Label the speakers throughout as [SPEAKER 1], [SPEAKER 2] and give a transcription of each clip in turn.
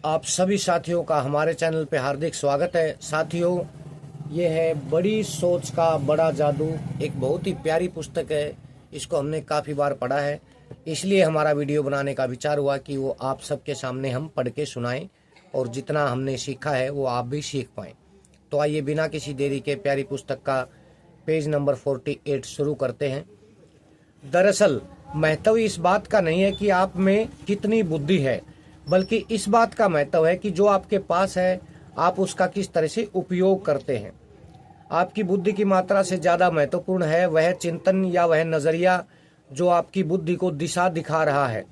[SPEAKER 1] आप सभी साथियों का हमारे चैनल पे हार्दिक स्वागत है। साथियों, ये है बड़ी सोच का बड़ा जादू, एक बहुत ही प्यारी पुस्तक है। इसको हमने काफ़ी बार पढ़ा है, इसलिए हमारा वीडियो बनाने का विचार हुआ कि वो आप सबके सामने हम पढ़ के सुनाएं और जितना हमने सीखा है वो आप भी सीख पाएँ। तो आइए बिना किसी देरी के प्यारी पुस्तक का पेज नंबर 48 शुरू करते हैं। दरअसल महत्व इस बात का नहीं है कि आप में कितनी बुद्धि है, बल्कि इस बात का महत्व है कि जो आपके पास है आप उसका किस तरह से उपयोग करते हैं। आपकी बुद्धि की मात्रा से ज़्यादा महत्वपूर्ण है वह चिंतन या वह नज़रिया जो आपकी बुद्धि को दिशा दिखा रहा है।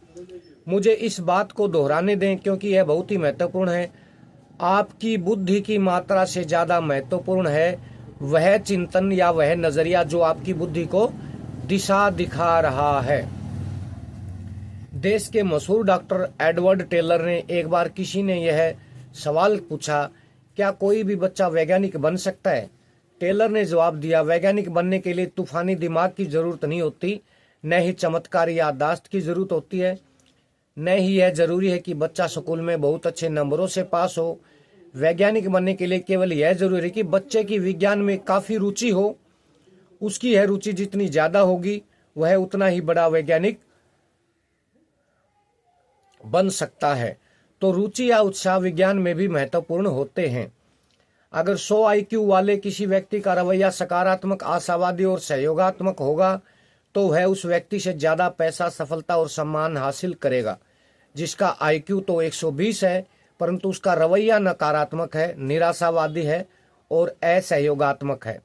[SPEAKER 1] मुझे इस बात को दोहराने दें क्योंकि यह बहुत ही महत्वपूर्ण है। आपकी बुद्धि की मात्रा से ज़्यादा महत्वपूर्ण है वह चिंतन या वह नज़रिया जो आपकी बुद्धि को दिशा दिखा रहा है। देश के मशहूर डॉक्टर एडवर्ड टेलर ने एक बार किसी ने यह सवाल पूछा, क्या कोई भी बच्चा वैज्ञानिक बन सकता है? टेलर ने जवाब दिया, वैज्ञानिक बनने के लिए तूफानी दिमाग की जरूरत नहीं होती, न ही चमत्कारी याददाश्त की जरूरत होती है, न ही यह जरूरी है कि बच्चा स्कूल में बहुत अच्छे नंबरों से पास हो। वैज्ञानिक बनने के लिए केवल यह जरूरी है कि बच्चे की विज्ञान में काफ़ी रुचि हो। उसकी यह रुचि जितनी ज़्यादा होगी वह उतना ही बड़ा वैज्ञानिक बन सकता है। तो रुचि या उत्साह विज्ञान में भी महत्वपूर्ण होते हैं। अगर 100 IQ वाले किसी व्यक्ति का रवैया सकारात्मक, आशावादी और सहयोगात्मक होगा तो वह उस व्यक्ति से ज़्यादा पैसा, सफलता और सम्मान हासिल करेगा जिसका IQ तो 120 है परंतु उसका रवैया नकारात्मक है, निराशावादी है और असहयोगात्मक है।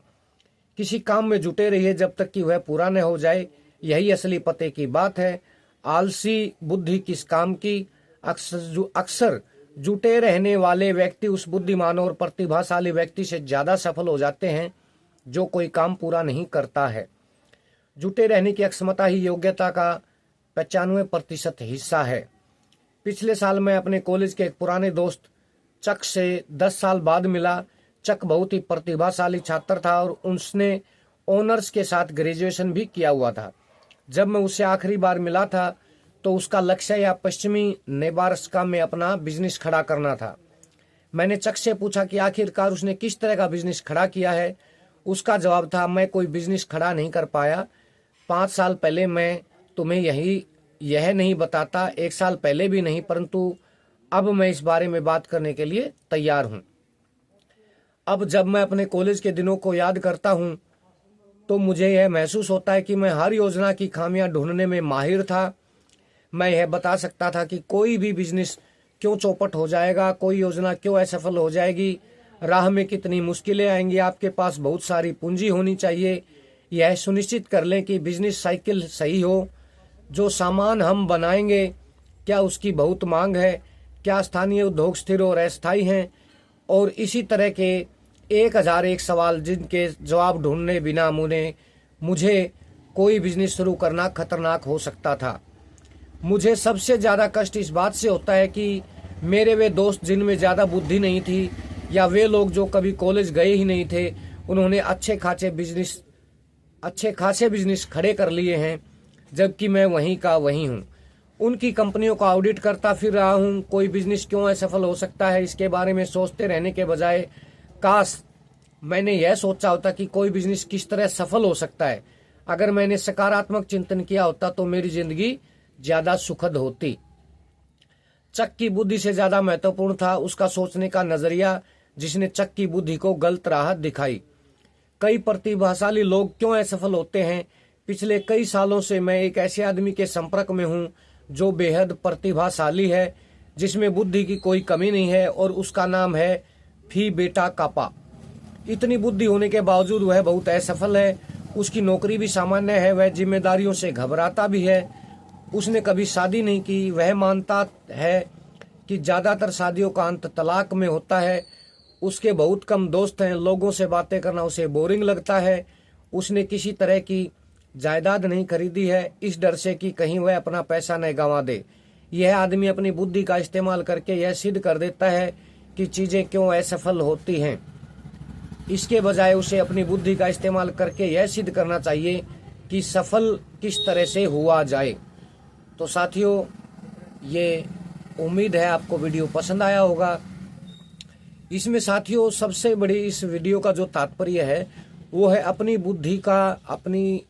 [SPEAKER 1] किसी काम में जुटे रहिए जब तक कि वह पूरा न हो जाए, यही असली पते की बात है। आलसी बुद्धि किस काम की? अक्सर जुटे रहने वाले व्यक्ति उस बुद्धिमान और प्रतिभाशाली व्यक्ति से ज़्यादा सफल हो जाते हैं जो कोई काम पूरा नहीं करता है। जुटे रहने की अक्षमता ही योग्यता का 95% हिस्सा है। पिछले साल मैं अपने कॉलेज के एक पुराने दोस्त चक से 10 साल बाद मिला। चक बहुत ही प्रतिभाशाली छात्र था और उसने ऑनर्स के साथ ग्रेजुएशन भी किया हुआ था। जब मैं उससे आखिरी बार मिला था तो उसका लक्ष्य या पश्चिमी नेब्रास्का में अपना बिजनेस खड़ा करना था। मैंने चक से पूछा कि आखिरकार उसने किस तरह का बिजनेस खड़ा किया है। उसका जवाब था, मैं कोई बिजनेस खड़ा नहीं कर पाया। 5 साल पहले मैं तुम्हें यह नहीं बताता, 1 साल पहले भी नहीं, परंतु अब मैं इस बारे में बात करने के लिए तैयार हूँ। अब जब मैं अपने कॉलेज के दिनों को याद करता हूँ तो मुझे यह महसूस होता है कि मैं हर योजना की खामियां ढूंढने में माहिर था। मैं यह बता सकता था कि कोई भी बिजनेस क्यों चौपट हो जाएगा, कोई योजना क्यों असफल हो जाएगी, राह में कितनी मुश्किलें आएंगी। आपके पास बहुत सारी पूंजी होनी चाहिए। यह सुनिश्चित कर लें कि बिजनेस साइकिल सही हो। जो सामान हम बनाएंगे क्या उसकी बहुत मांग है, क्या स्थानीय उद्योग स्थिर और अस्थायी हैं, और इसी तरह के 1001 सवाल जिनके जवाब ढूंढने बिना मुझे कोई बिजनेस शुरू करना खतरनाक हो सकता था। मुझे सबसे ज़्यादा कष्ट इस बात से होता है कि मेरे वे दोस्त जिनमें ज़्यादा बुद्धि नहीं थी या वे लोग जो कभी कॉलेज गए ही नहीं थे, उन्होंने अच्छे खासे बिजनेस खड़े कर लिए हैं, जबकि मैं वहीं का वहीं हूँ। उनकी कंपनियों का ऑडिट करता फिर रहा हूँ। कोई बिजनेस क्यों असफल हो सकता है इसके बारे में सोचते रहने के बजाय काश मैंने यह सोचा होता कि कोई बिजनेस किस तरह सफल हो सकता है। अगर मैंने सकारात्मक चिंतन किया होता तो मेरी जिंदगी ज़्यादा सुखद होती। चक की बुद्धि से ज़्यादा महत्वपूर्ण था उसका सोचने का नज़रिया, जिसने चक की बुद्धि को गलत राह दिखाई। कई प्रतिभाशाली लोग क्यों असफल होते हैं? पिछले कई सालों से मैं एक ऐसे आदमी के संपर्क में हूँ जो बेहद प्रतिभाशाली है, जिसमें बुद्धि की कोई कमी नहीं है, और उसका नाम है फी बेटा कापा। इतनी बुद्धि होने के बावजूद वह बहुत असफल है। उसकी नौकरी भी सामान्य है, वह जिम्मेदारियों से घबराता भी है। उसने कभी शादी नहीं की। वह मानता है कि ज़्यादातर शादियों का अंत तलाक में होता है। उसके बहुत कम दोस्त हैं, लोगों से बातें करना उसे बोरिंग लगता है। उसने किसी तरह की जायदाद नहीं खरीदी है, इस डर से कि कहीं वह अपना पैसा न गंवा दे। यह आदमी अपनी बुद्धि का इस्तेमाल करके यह सिद्ध कर देता है कि चीज़ें क्यों असफल होती हैं। इसके बजाय उसे अपनी बुद्धि का इस्तेमाल करके यह सिद्ध करना चाहिए कि सफल किस तरह से हुआ जाए। तो साथियों, ये उम्मीद है आपको वीडियो पसंद आया होगा। इसमें साथियों सबसे बड़ी इस वीडियो का जो तात्पर्य है वो है अपनी बुद्धि का, अपनी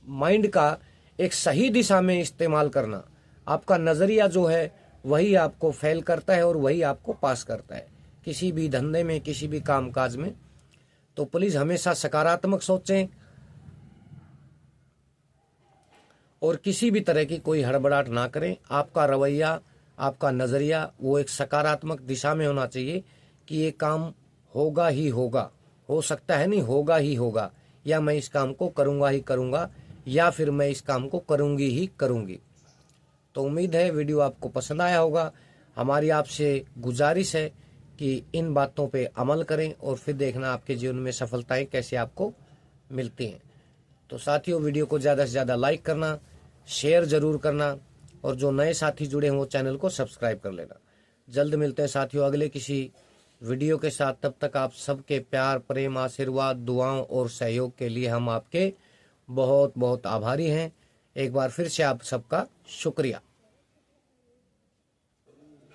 [SPEAKER 1] माइंड का एक सही दिशा में इस्तेमाल करना। आपका नज़रिया जो है वही आपको फेल करता है और वही आपको पास करता है किसी भी धंधे में, किसी भी कामकाज में। तो प्लीज़ हमेशा सकारात्मक सोचें और किसी भी तरह की कोई हड़बड़ाहट ना करें। आपका रवैया, आपका नज़रिया वो एक सकारात्मक दिशा में होना चाहिए कि ये काम होगा ही होगा, हो सकता है नहीं, होगा ही होगा, या मैं इस काम को करूँगा ही करूँगा, या फिर मैं इस काम को करूँगी ही करूँगी। तो उम्मीद है वीडियो आपको पसंद आया होगा। हमारी आपसे गुजारिश है कि इन बातों पे अमल करें और फिर देखना आपके जीवन में सफलताएं कैसे आपको मिलती हैं। तो साथियों वीडियो को ज़्यादा से ज़्यादा लाइक करना, शेयर ज़रूर करना, और जो नए साथी जुड़े हों वो चैनल को सब्सक्राइब कर लेना। जल्द मिलते हैं साथियों अगले किसी वीडियो के साथ। तब तक आप सबके प्यार, प्रेम, आशीर्वाद, दुआओं और सहयोग के लिए हम आपके बहुत बहुत आभारी हैं। एक बार फिर से आप सबका शुक्रिया।